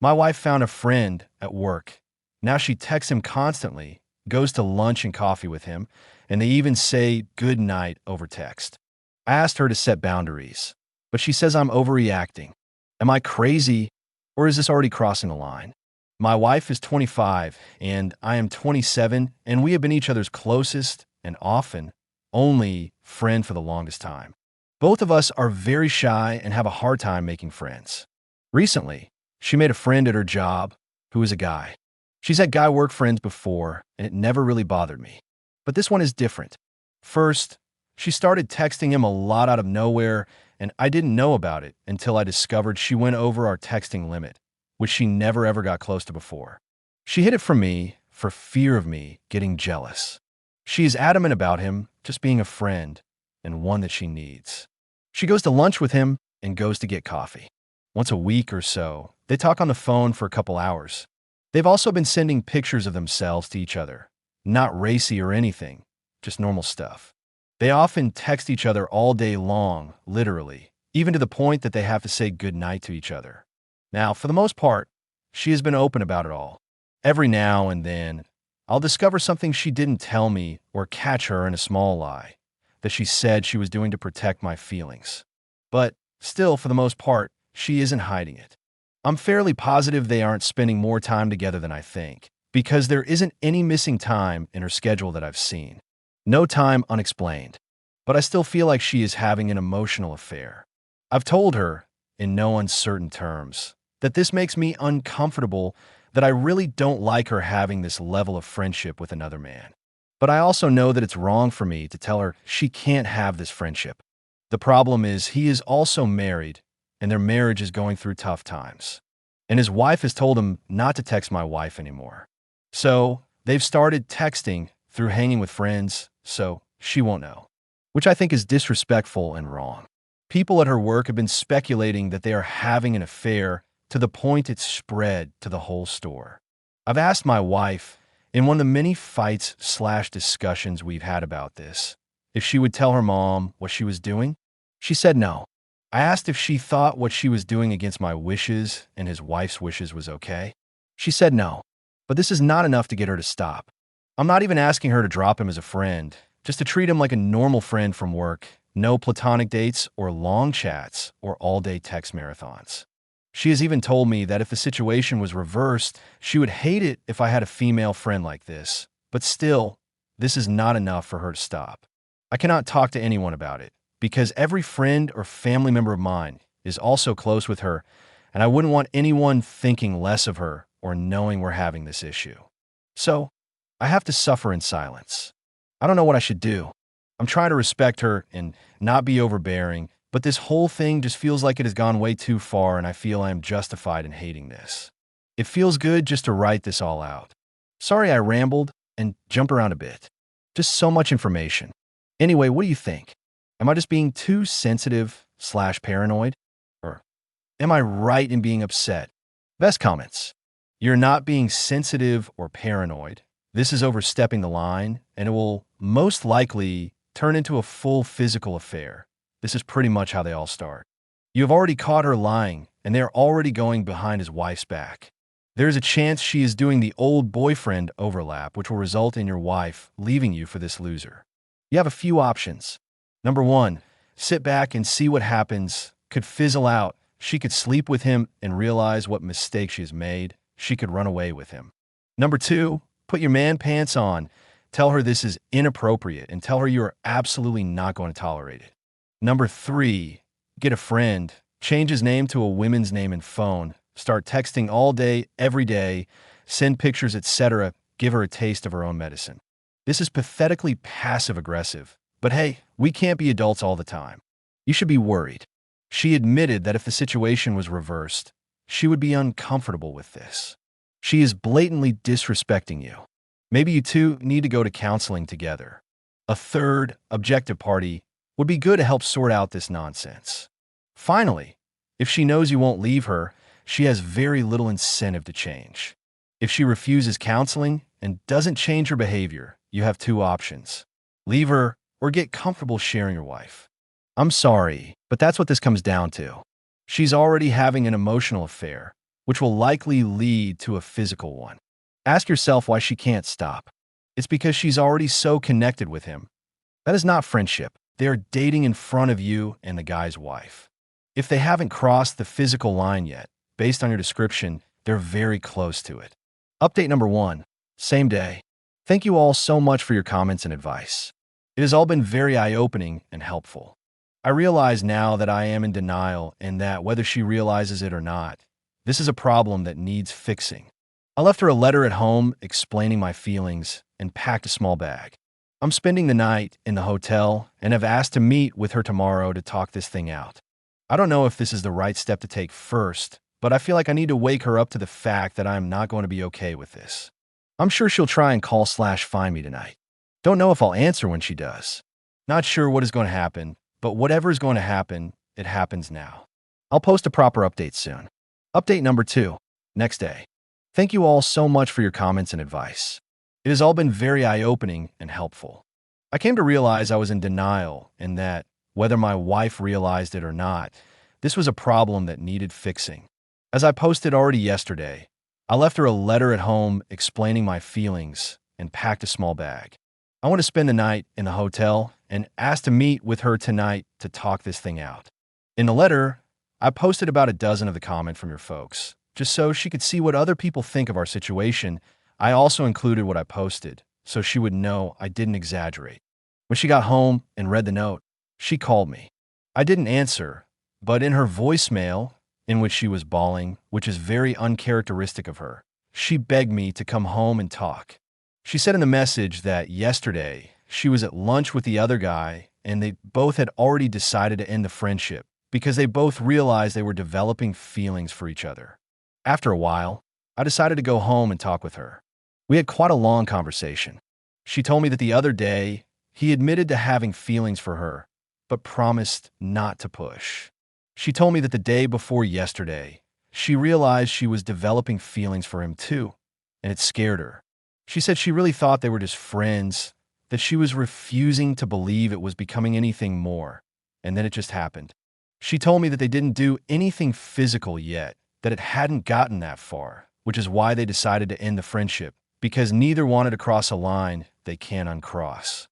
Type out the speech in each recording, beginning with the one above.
My wife found a friend at work. Now she texts him constantly, goes to lunch and coffee with him, and they even say good night over text. I asked her to set boundaries, but she says I'm overreacting. Am I crazy, or is this already crossing the line? My wife is 25 and I am 27, and we have been each other's closest and often only friend for the longest time. Both of us are very shy and have a hard time making friends. Recently, she made a friend at her job who is a guy. She's had guy work friends before, and it never really bothered me. But this one is different. First, she started texting him a lot out of nowhere, and I didn't know about it until I discovered she went over our texting limit, which she never ever got close to before. She hid it from me for fear of me getting jealous. She is adamant about him just being a friend and one that she needs. She goes to lunch with him and goes to get coffee. Once a week or so, they talk on the phone for a couple hours. They've also been sending pictures of themselves to each other. Not racy or anything, just normal stuff. They often text each other all day long, literally, even to the point that they have to say goodnight to each other. Now, for the most part, she has been open about it all. Every now and then, I'll discover something she didn't tell me or catch her in a small lie that she said she was doing to protect my feelings. But still, for the most part, she isn't hiding it. I'm fairly positive they aren't spending more time together than I think, because there isn't any missing time in her schedule that I've seen. No time unexplained. But I still feel like she is having an emotional affair. I've told her, in no uncertain terms, that this makes me uncomfortable, that I really don't like her having this level of friendship with another man. But I also know that it's wrong for me to tell her she can't have this friendship. The problem is he is also married, and their marriage is going through tough times. And his wife has told him not to text my wife anymore. So they've started texting through hanging with friends, so she won't know, which I think is disrespectful and wrong. People at her work have been speculating that they are having an affair to the point it's spread to the whole store. I've asked my wife, in one of the many fights/discussions we've had about this, if she would tell her mom what she was doing. She said no. I asked if she thought what she was doing against my wishes and his wife's wishes was okay. She said no, but this is not enough to get her to stop. I'm not even asking her to drop him as a friend, just to treat him like a normal friend from work, no platonic dates or long chats or all-day text marathons. She has even told me that if the situation was reversed, she would hate it if I had a female friend like this, but still, this is not enough for her to stop. I cannot talk to anyone about it, because every friend or family member of mine is also close with her, and I wouldn't want anyone thinking less of her or knowing we're having this issue. So, I have to suffer in silence. I don't know what I should do. I'm trying to respect her and not be overbearing, but this whole thing just feels like it has gone way too far, and I feel I am justified in hating this. It feels good just to write this all out. Sorry I rambled and jumped around a bit. Just so much information. Anyway, what do you think? Am I just being too sensitive/paranoid? Or am I right in being upset? Best comments. You're not being sensitive or paranoid. This is overstepping the line, and it will most likely turn into a full physical affair. This is pretty much how they all start. You have already caught her lying, and they are already going behind his wife's back. There is a chance she is doing the old boyfriend overlap, which will result in your wife leaving you for this loser. You have a few options. Number one, sit back and see what happens. Could fizzle out. She could sleep with him and realize what mistake she has made. She could run away with him. Number two, put your man pants on. Tell her this is inappropriate and tell her you are absolutely not going to tolerate it. Number three, get a friend. Change his name to a woman's name and phone. Start texting all day, every day. Send pictures, etc. Give her a taste of her own medicine. This is pathetically passive-aggressive. But hey, we can't be adults all the time. You should be worried. She admitted that if the situation was reversed, she would be uncomfortable with this. She is blatantly disrespecting you. Maybe you two need to go to counseling together. A third, objective party would be good to help sort out this nonsense. Finally, if she knows you won't leave her, she has very little incentive to change. If she refuses counseling and doesn't change her behavior, you have two options. Leave her or get comfortable sharing your wife. I'm sorry, but that's what this comes down to. She's already having an emotional affair, which will likely lead to a physical one. Ask yourself why she can't stop. It's because she's already so connected with him. That is not friendship. They are dating in front of you and the guy's wife. If they haven't crossed the physical line yet, based on your description, they're very close to it. Update number 1. Same day. Thank you all so much for your comments and advice. It has all been very eye-opening and helpful. I realize now that I am in denial and that whether she realizes it or not, this is a problem that needs fixing. I left her a letter at home explaining my feelings and packed a small bag. I'm spending the night in the hotel and have asked to meet with her tomorrow to talk this thing out. I don't know if this is the right step to take first, but I feel like I need to wake her up to the fact that I'm not going to be okay with this. I'm sure she'll try and call/find me tonight. Don't know if I'll answer when she does. Not sure what is going to happen, but whatever is going to happen, it happens now. I'll post a proper update soon. Update number 2. Next day. Thank you all so much for your comments and advice. It has all been very eye-opening and helpful. I came to realize I was in denial and that, whether my wife realized it or not, this was a problem that needed fixing. As I posted already yesterday, I left her a letter at home explaining my feelings and packed a small bag. I want to spend the night in the hotel and asked to meet with her tonight to talk this thing out. In the letter, I posted about a dozen of the comments from your folks, just so she could see what other people think of our situation. I also included what I posted, so she would know I didn't exaggerate. When she got home and read the note, she called me. I didn't answer, but in her voicemail, in which she was bawling, which is very uncharacteristic of her, she begged me to come home and talk. She said in the message that yesterday she was at lunch with the other guy and they both had already decided to end the friendship because they both realized they were developing feelings for each other. After a while, I decided to go home and talk with her. We had quite a long conversation. She told me that the other day he admitted to having feelings for her, but promised not to push. She told me that the day before yesterday, she realized she was developing feelings for him too, and it scared her. She said she really thought they were just friends, that she was refusing to believe it was becoming anything more, and then it just happened. She told me that they didn't do anything physical yet, that it hadn't gotten that far, which is why they decided to end the friendship, because neither wanted to cross a line they can't uncross.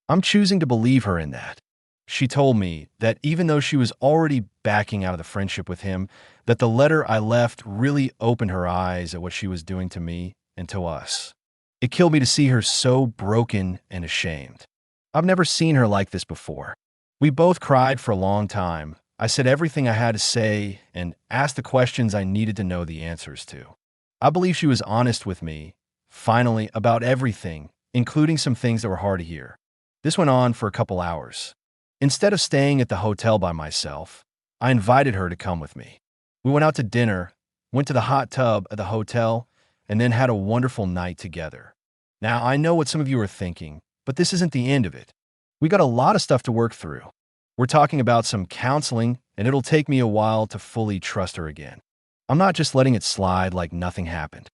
I'm choosing to believe her in that. She told me that even though she was already backing out of the friendship with him, that the letter I left really opened her eyes at what she was doing to me and to us. It killed me to see her so broken and ashamed. I've never seen her like this before. We both cried for a long time. I said everything I had to say and asked the questions I needed to know the answers to. I believe she was honest with me, finally, about everything, including some things that were hard to hear. This went on for a couple hours. Instead of staying at the hotel by myself, I invited her to come with me. We went out to dinner, went to the hot tub at the hotel, and then had a wonderful night together. Now, I know what some of you are thinking, but this isn't the end of it. We got a lot of stuff to work through. We're talking about some counseling, and it'll take me a while to fully trust her again. I'm not just letting it slide like nothing happened,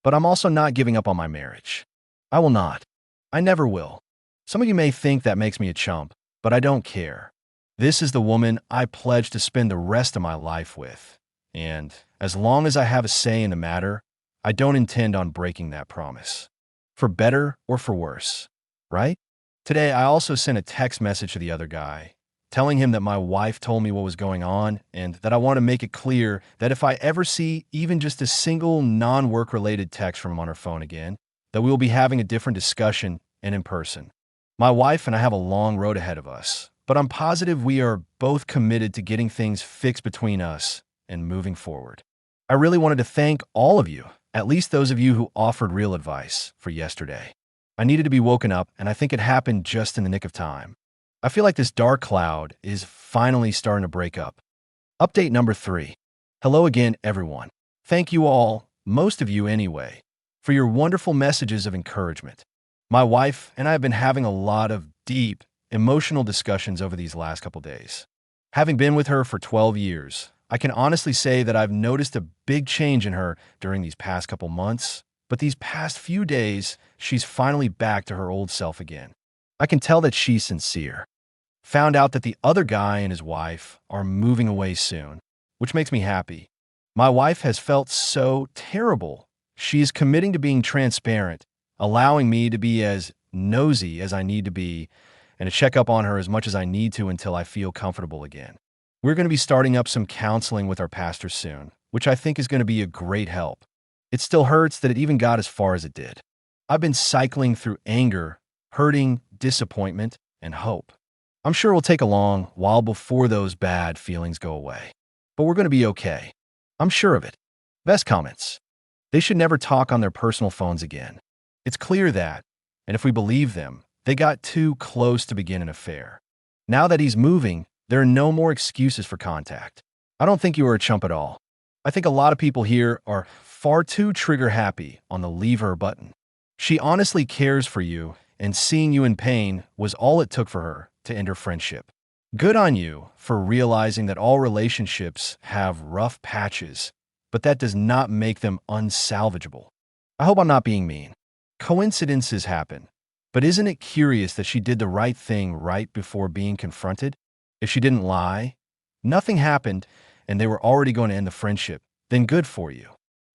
but I'm also not giving up on my marriage. I will not. I never will. Some of you may think that makes me a chump, but I don't care. This is the woman I pledge to spend the rest of my life with. And as long as I have a say in the matter, I don't intend on breaking that promise. For better or for worse, right? Today, I also sent a text message to the other guy, telling him that my wife told me what was going on and that I want to make it clear that if I ever see even just a single non-work related text from him on her phone again, that we will be having a different discussion and in person. My wife and I have a long road ahead of us, but I'm positive we are both committed to getting things fixed between us and moving forward. I really wanted to thank all of you, at least those of you who offered real advice, for yesterday. I needed to be woken up, and I think it happened just in the nick of time. I feel like this dark cloud is finally starting to break up. Update number 3. Hello again, everyone. Thank you all, most of you anyway, for your wonderful messages of encouragement. My wife and I have been having a lot of deep, emotional discussions over these last couple days. Having been with her for 12 years, I can honestly say that I've noticed a big change in her during these past couple months, but these past few days, she's finally back to her old self again. I can tell that she's sincere. Found out that the other guy and his wife are moving away soon, which makes me happy. My wife has felt so terrible. She is committing to being transparent, allowing me to be as nosy as I need to be, and to check up on her as much as I need to until I feel comfortable again. We're going to be starting up some counseling with our pastor soon, which I think is going to be a great help. It still hurts that it even got as far as it did. I've been cycling through anger, hurting, disappointment, and hope. I'm sure it will take a long while before those bad feelings go away. But we're going to be okay. I'm sure of it. Best comments. They should never talk on their personal phones again. It's clear that, and if we believe them, they got too close to begin an affair. Now that he's moving, there are no more excuses for contact. I don't think you are a chump at all. I think a lot of people here are far too trigger happy on the leave her button. She honestly cares for you, and seeing you in pain was all it took for her to end her friendship. Good on you for realizing that all relationships have rough patches, but that does not make them unsalvageable. I hope I'm not being mean. Coincidences happen, but isn't it curious that she did the right thing right before being confronted? If she didn't lie, nothing happened, and they were already going to end the friendship, then good for you.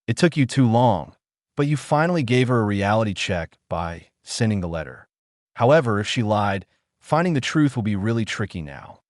It took you too long, but you finally gave her a reality check by sending the letter. However, if she lied, finding the truth will be really tricky now.